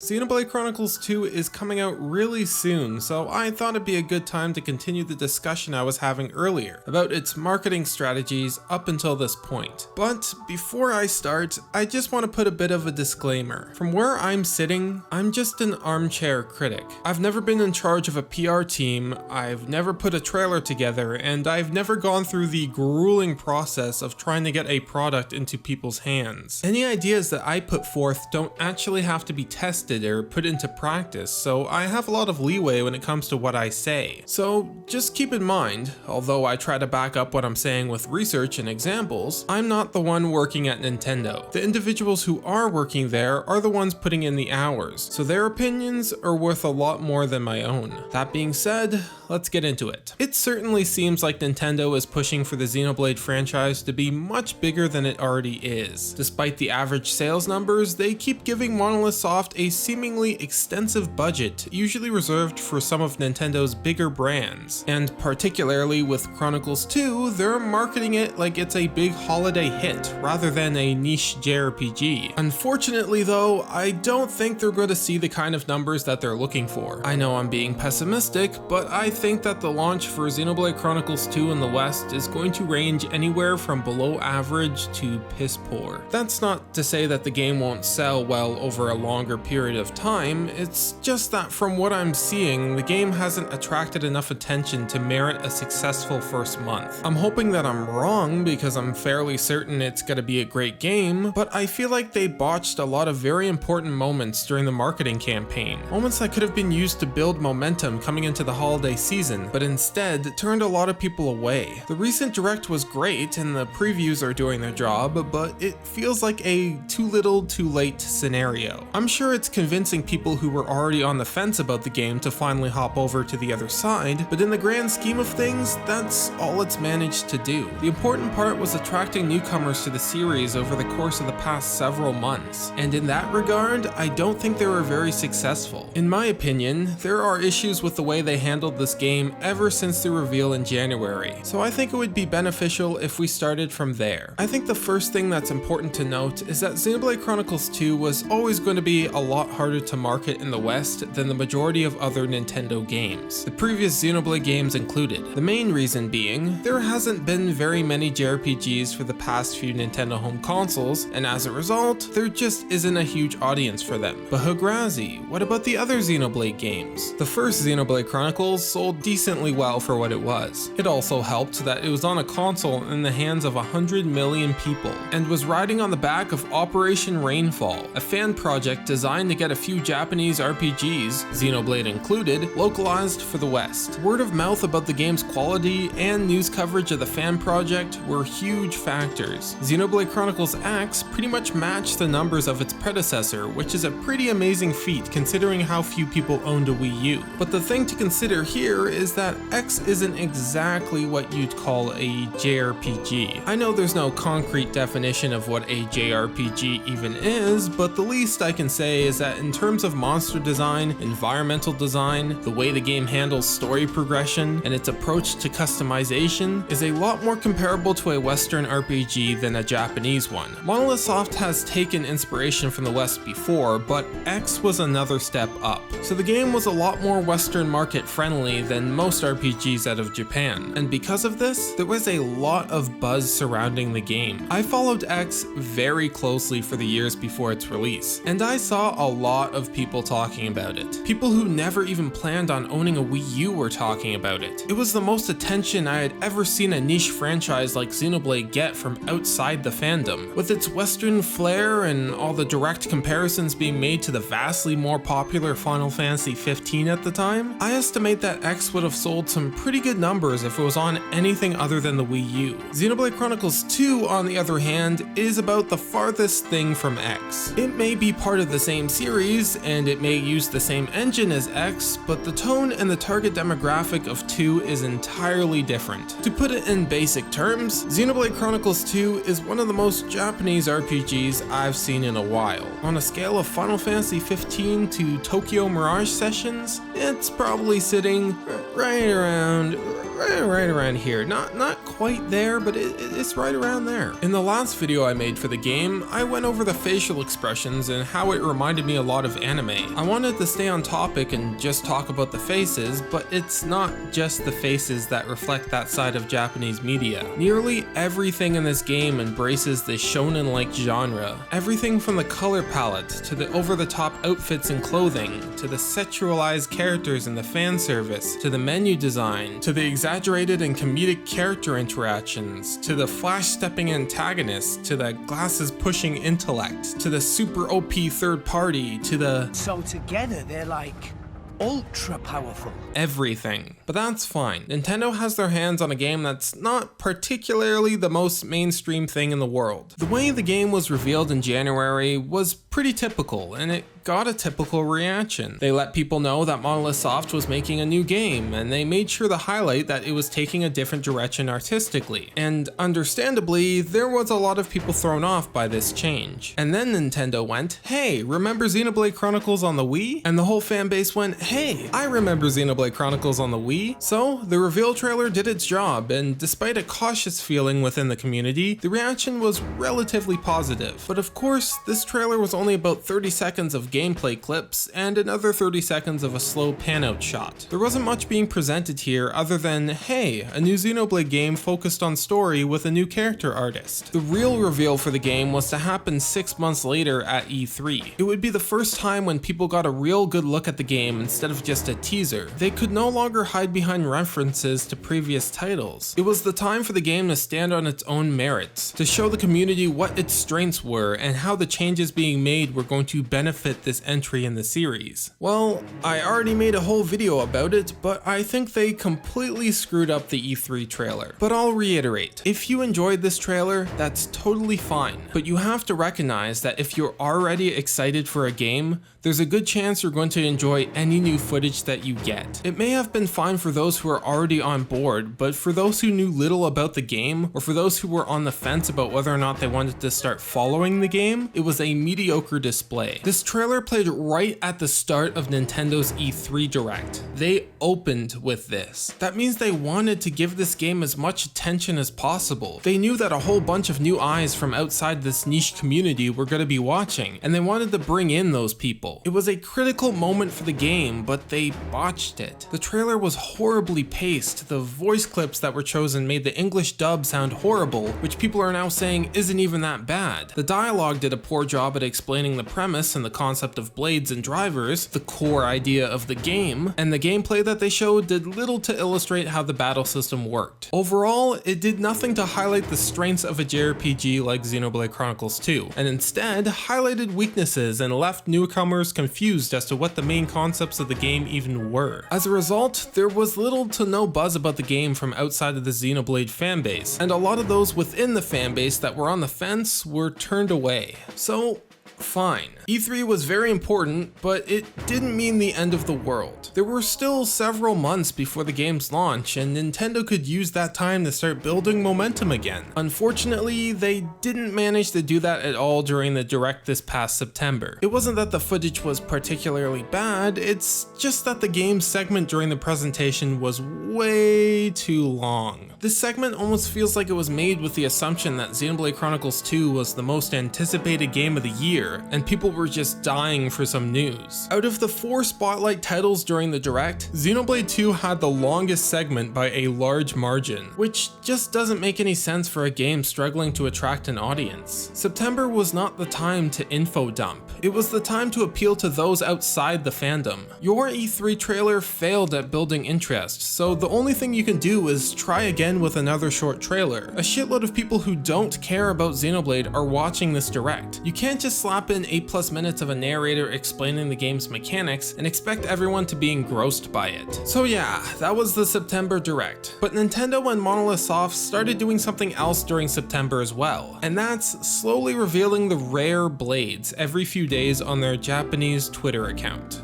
Xenoblade Chronicles 2 is coming out really soon, so I thought it'd be a good time to continue the discussion I was having earlier about its marketing strategies up until this point. But before I start, I just want to put a bit of a disclaimer. From where I'm sitting, I'm just an armchair critic. I've never been in charge of a PR team, I've never put a trailer together, and I've never gone through the grueling process of trying to get a product into people's hands. Any ideas that I put forth don't actually have to be tested or put into practice, so I have a lot of leeway when it comes to what I say. So just keep in mind, although I try to back up what I'm saying with research and examples, I'm not the one working at Nintendo. The individuals who are working there are the ones putting in the hours, so their opinions are worth a lot more than my own. That being said, let's get into it. It certainly seems like Nintendo is pushing for the Xenoblade franchise to be much bigger than it already is. Despite the average sales numbers, they keep giving Monolith Soft a seemingly extensive budget, usually reserved for some of Nintendo's bigger brands. And particularly with Chronicles 2, they're marketing it like it's a big holiday hit, rather than a niche JRPG. Unfortunately though, I don't think they're going to see the kind of numbers that they're looking for. I know I'm being pessimistic, but I think that the launch for Xenoblade Chronicles 2 in the West is going to range anywhere from below average to piss poor. That's not to say that the game won't sell well over a longer period of time, it's just that from what I'm seeing, the game hasn't attracted enough attention to merit a successful first month. I'm hoping that I'm wrong because I'm fairly certain it's gonna be a great game, but I feel like they botched a lot of very important moments during the marketing campaign. Moments that could have been used to build momentum coming into the holiday season, but instead turned a lot of people away. The recent direct was great and the previews are doing their job, but it feels like a too little too late scenario. I'm sure it's convincing people who were already on the fence about the game to finally hop over to the other side, but in the grand scheme of things, that's all it's managed to do. The important part was attracting newcomers to the series over the course of the past several months, and in that regard, I don't think they were very successful. In my opinion, there are issues with the way they handled this game ever since the reveal in January, so I think it would be beneficial if we started from there. I think the first thing that's important to note is that Xenoblade Chronicles 2 was always going to be a lot harder to market in the West than the majority of other Nintendo games, the previous Xenoblade games included. The main reason being, there hasn't been very many JRPGs for the past few Nintendo home consoles, and as a result, there just isn't a huge audience for them. But Hagrazi, what about the other Xenoblade games? The first Xenoblade Chronicles sold decently well for what it was. It also helped that it was on a console in the hands of 100 million people, and was riding on the back of Operation Rainfall, a fan project designed to get a few Japanese RPGs, Xenoblade included, localized for the West. Word of mouth about the game's quality and news coverage of the fan project were huge factors. Xenoblade Chronicles X pretty much matched the numbers of its predecessor, which is a pretty amazing feat considering how few people owned a Wii U. But the thing to consider here is that X isn't exactly what you'd call a JRPG. I know there's no concrete definition of what a JRPG even is, but the least I can say is that in terms of monster design, environmental design, the way the game handles story progression, and its approach to customization is a lot more comparable to a Western RPG than a Japanese one. Monolith Soft has taken inspiration from the West before, but X was another step up. So the game was a lot more Western market friendly than most RPGs out of Japan, and because of this, there was a lot of buzz surrounding the game. I followed X very closely for the years before its release, and I saw a lot of people talking about it. People who never even planned on owning a Wii U were talking about it. It was the most attention I had ever seen a niche franchise like Xenoblade get from outside the fandom. With its Western flair and all the direct comparisons being made to the vastly more popular Final Fantasy 15 at the time, I estimate that X would have sold some pretty good numbers if it was on anything other than the Wii U. Xenoblade Chronicles 2, on the other hand, is about the farthest thing from X. It may be part of the same series, and it may use the same engine as X, but the tone and the target demographic of 2 is entirely different. To put it in basic terms, Xenoblade Chronicles 2 is one of the most Japanese RPGs I've seen in a while. On a scale of Final Fantasy 15 to Tokyo Mirage Sessions, it's probably sitting right around right around here. Not quite there, but it's right around there. In the last video I made for the game, I went over the facial expressions and how it reminded me a lot of anime. I wanted to stay on topic and just talk about the faces, but it's not just the faces that reflect that side of Japanese media. Nearly everything in this game embraces the shonen-like genre. Everything from the color palette, to the over-the-top outfits and clothing, to the sexualized characters in the fan service, to the menu design, to the exaggerated and comedic character interactions, to the flash-stepping antagonists, to the glasses-pushing intellect, to the super OP third party, to the... So together they're like ultra powerful. Everything. But that's fine. Nintendo has their hands on a game that's not particularly the most mainstream thing in the world. The way the game was revealed in January was pretty typical, and it got a typical reaction. They let people know that Monolith Soft was making a new game, and they made sure to highlight that it was taking a different direction artistically. And understandably, there was a lot of people thrown off by this change. And then Nintendo went, hey, remember Xenoblade Chronicles on the Wii? And the whole fan base went, hey, I remember Xenoblade Chronicles on the Wii. So the reveal trailer did its job, and despite a cautious feeling within the community, the reaction was relatively positive. But of course, this trailer was only about 30 seconds of gameplay clips and another 30 seconds of a slow pan-out shot. There wasn't much being presented here other than, hey, a new Xenoblade game focused on story with a new character artist. The real reveal for the game was to happen 6 months later at E3. It would be the first time when people got a real good look at the game instead of just a teaser. They could no longer hide behind references to previous titles. It was the time for the game to stand on its own merits, to show the community what its strengths were and how the changes being made were going to benefit this entry in the series. Well, I already made a whole video about it, but I think they completely screwed up the E3 trailer. But I'll reiterate, if you enjoyed this trailer, that's totally fine. But you have to recognize that if you're already excited for a game, there's a good chance you're going to enjoy any new footage that you get. It may have been fine for those who are already on board, but for those who knew little about the game, or for those who were on the fence about whether or not they wanted to start following the game, it was a mediocre display. This trailer played right at the start of Nintendo's E3 Direct. They opened with this. That means they wanted to give this game as much attention as possible. They knew that a whole bunch of new eyes from outside this niche community were going to be watching, and they wanted to bring in those people. It was a critical moment for the game, but they botched it. The trailer was horribly paced. The voice clips that were chosen made the English dub sound horrible, which people are now saying isn't even that bad. The dialogue did a poor job at explaining the premise and the concept of blades and drivers, the core idea of the game, and the gameplay that they showed did little to illustrate how the battle system worked. Overall, it did nothing to highlight the strengths of a JRPG like Xenoblade Chronicles 2, and instead highlighted weaknesses and left newcomers confused as to what the main concepts of the game even were. As a result, there was little to no buzz about the game from outside of the Xenoblade fanbase, and a lot of those within the fanbase that were on the fence were turned away. So, fine. E3 was very important, but it didn't mean the end of the world. There were still several months before the game's launch, and Nintendo could use that time to start building momentum again. Unfortunately, they didn't manage to do that at all during the Direct this past September. It wasn't that the footage was particularly bad, it's just that the game segment during the presentation was way too long. This segment almost feels like it was made with the assumption that Xenoblade Chronicles 2 was the most anticipated game of the year, and people were just dying for some news. Out of the 4 spotlight titles during the Direct, Xenoblade 2 had the longest segment by a large margin, which just doesn't make any sense for a game struggling to attract an audience. September was not the time to info dump. It was the time to appeal to those outside the fandom. Your E3 trailer failed at building interest, so the only thing you can do is try again with another short trailer. A shitload of people who don't care about Xenoblade are watching this Direct. You can't just slap in 8+ minutes of a narrator explaining the game's mechanics and expect everyone to be engrossed by it. So yeah, that was the September Direct. But Nintendo and Monolith Soft started doing something else during September as well, and that's slowly revealing the rare blades every few days on their Japanese Twitter account.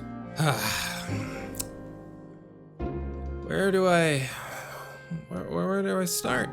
Where do I start?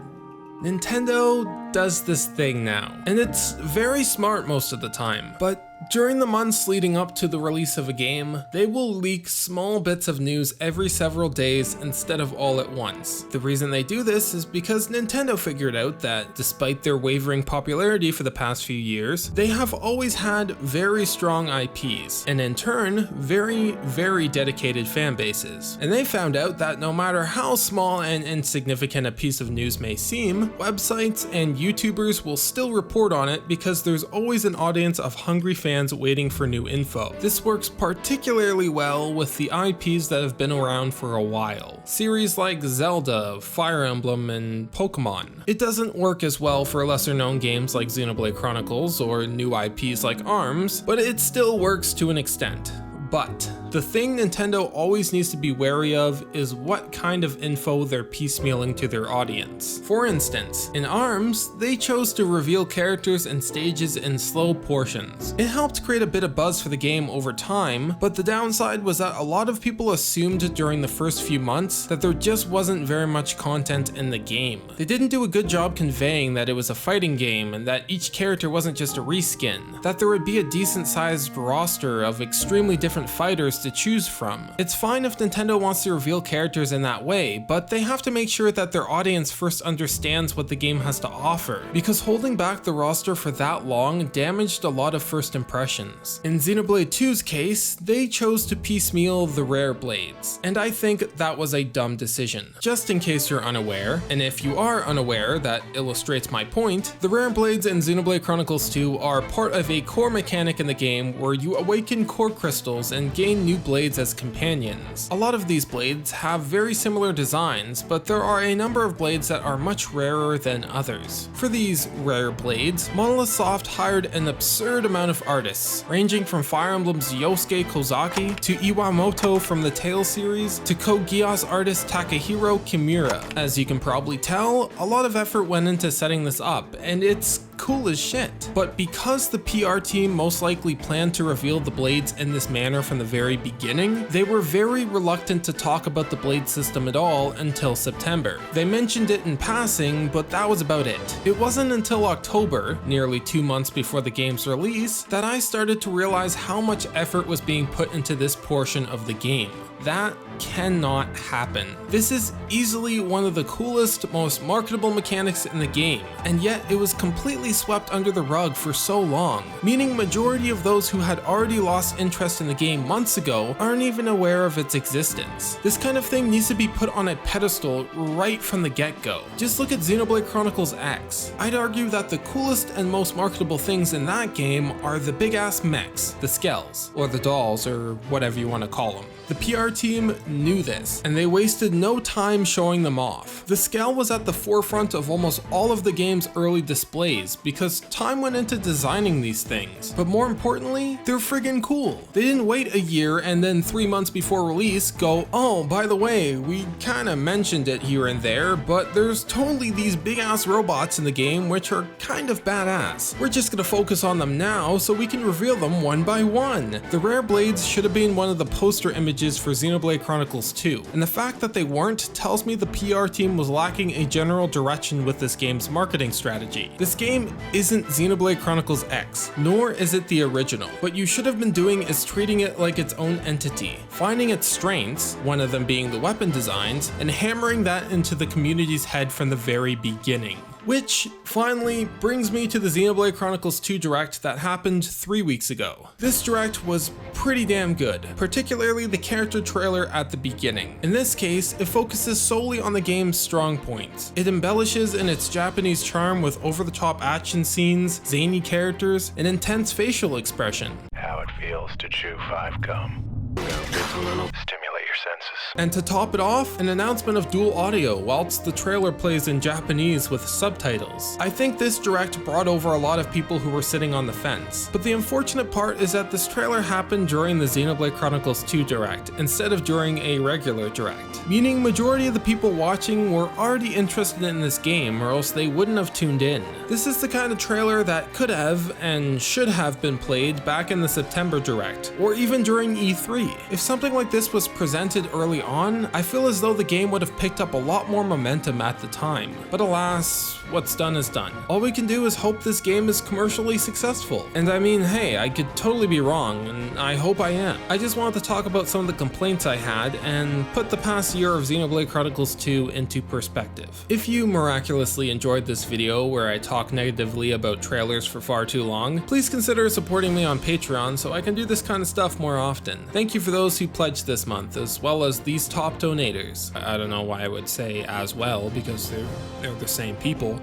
Nintendo does this thing now. And it's very smart most of the time, but during the months leading up to the release of a game, they will leak small bits of news every several days instead of all at once. The reason they do this is because Nintendo figured out that despite their wavering popularity for the past few years, they have always had very strong IPs, and in turn, very dedicated fan bases. And they found out that no matter how small and insignificant a piece of news may seem, websites and YouTubers will still report on it because there's always an audience of hungry fans waiting for new info. This works particularly well with the IPs that have been around for a while. Series like Zelda, Fire Emblem, and Pokemon. It doesn't work as well for lesser known games like Xenoblade Chronicles or new IPs like ARMS, but it still works to an extent. But the thing Nintendo always needs to be wary of is what kind of info they're piecemealing to their audience. For instance, in ARMS, they chose to reveal characters and stages in slow portions. It helped create a bit of buzz for the game over time, but the downside was that a lot of people assumed during the first few months that there just wasn't very much content in the game. They didn't do a good job conveying that it was a fighting game and that each character wasn't just a reskin, that there would be a decent sized roster of extremely different fighters to choose from. It's fine if Nintendo wants to reveal characters in that way, but they have to make sure that their audience first understands what the game has to offer, because holding back the roster for that long damaged a lot of first impressions. In Xenoblade 2's case, they chose to piecemeal the rare blades, and I think that was a dumb decision. Just in case you're unaware, and if you are unaware, that illustrates my point, the rare blades in Xenoblade Chronicles 2 are part of a core mechanic in the game where you awaken core crystals and gain new blades as companions. A lot of these blades have very similar designs, but there are a number of blades that are much rarer than others. For these rare blades, Monolith Soft hired an absurd amount of artists, ranging from Fire Emblem's Yosuke Kozaki, to Iwamoto from the Tales series, to Code Geass artist Takahiro Kimura. As you can probably tell, a lot of effort went into setting this up, and it's cool as shit. But because the PR team most likely planned to reveal the blades in this manner from the very beginning, they were very reluctant to talk about the blade system at all until September. They mentioned it in passing, but that was about it. It wasn't until October, nearly 2 months before the game's release, that I started to realize how much effort was being put into this portion of the game. That cannot happen. This is easily one of the coolest, most marketable mechanics in the game, and yet it was completely swept under the rug for so long, meaning majority of those who had already lost interest in the game months ago aren't even aware of its existence. This kind of thing needs to be put on a pedestal right from the get-go. Just look at Xenoblade Chronicles X. I'd argue that the coolest and most marketable things in that game are the big-ass mechs, the skells, or the dolls, or whatever you want to call them. The PR team knew this, and they wasted no time showing them off. The scale was at the forefront of almost all of the game's early displays because time went into designing these things. But more importantly, they're friggin' cool. They didn't wait a year and then 3 months before release go, oh, by the way, we kinda mentioned it here and there, but there's totally these big ass robots in the game which are kind of badass. We're just gonna focus on them now so we can reveal them one by one. The rare blades should have been one of the poster images for Xenoblade Chronicles 2, and the fact that they weren't tells me the PR team was lacking a general direction with this game's marketing strategy. This game isn't Xenoblade Chronicles X, nor is it the original. What you should have been doing is treating it like its own entity, finding its strengths, one of them being the weapon designs, and hammering that into the community's head from the very beginning. Which, finally, brings me to the Xenoblade Chronicles 2 Direct that happened 3 weeks ago. This Direct was pretty damn good, particularly the character trailer at the beginning. In this case, it focuses solely on the game's strong points. It embellishes in its Japanese charm with over-the-top action scenes, zany characters, and intense facial expression. How it feels to chew 5 gum. Stimulate your senses. And to top it off, an announcement of dual audio whilst the trailer plays in Japanese with subtitles. I think this Direct brought over a lot of people who were sitting on the fence. But the unfortunate part is that this trailer happened during the Xenoblade Chronicles 2 Direct instead of during a regular Direct. Meaning majority of the people watching were already interested in this game or else they wouldn't have tuned in. This is the kind of trailer that could have and should have been played back in the September Direct, or even during E3. If something like this was presented presented early on, I feel as though the game would have picked up a lot more momentum at the time. But alas, what's done is done. All we can do is hope this game is commercially successful. And I mean, hey, I could totally be wrong, and I hope I am. I just wanted to talk about some of the complaints I had and put the past year of Xenoblade Chronicles 2 into perspective. If you miraculously enjoyed this video where I talk negatively about trailers for far too long, please consider supporting me on Patreon so I can do this kind of stuff more often. Thank you for those who pledged this month, as well as these top donators. I don't know why I would say as well, because they're the same people.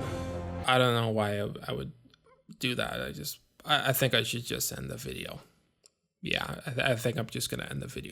I don't know why I would do that. I think I should just end the video. Yeah, I think I'm just gonna end the video.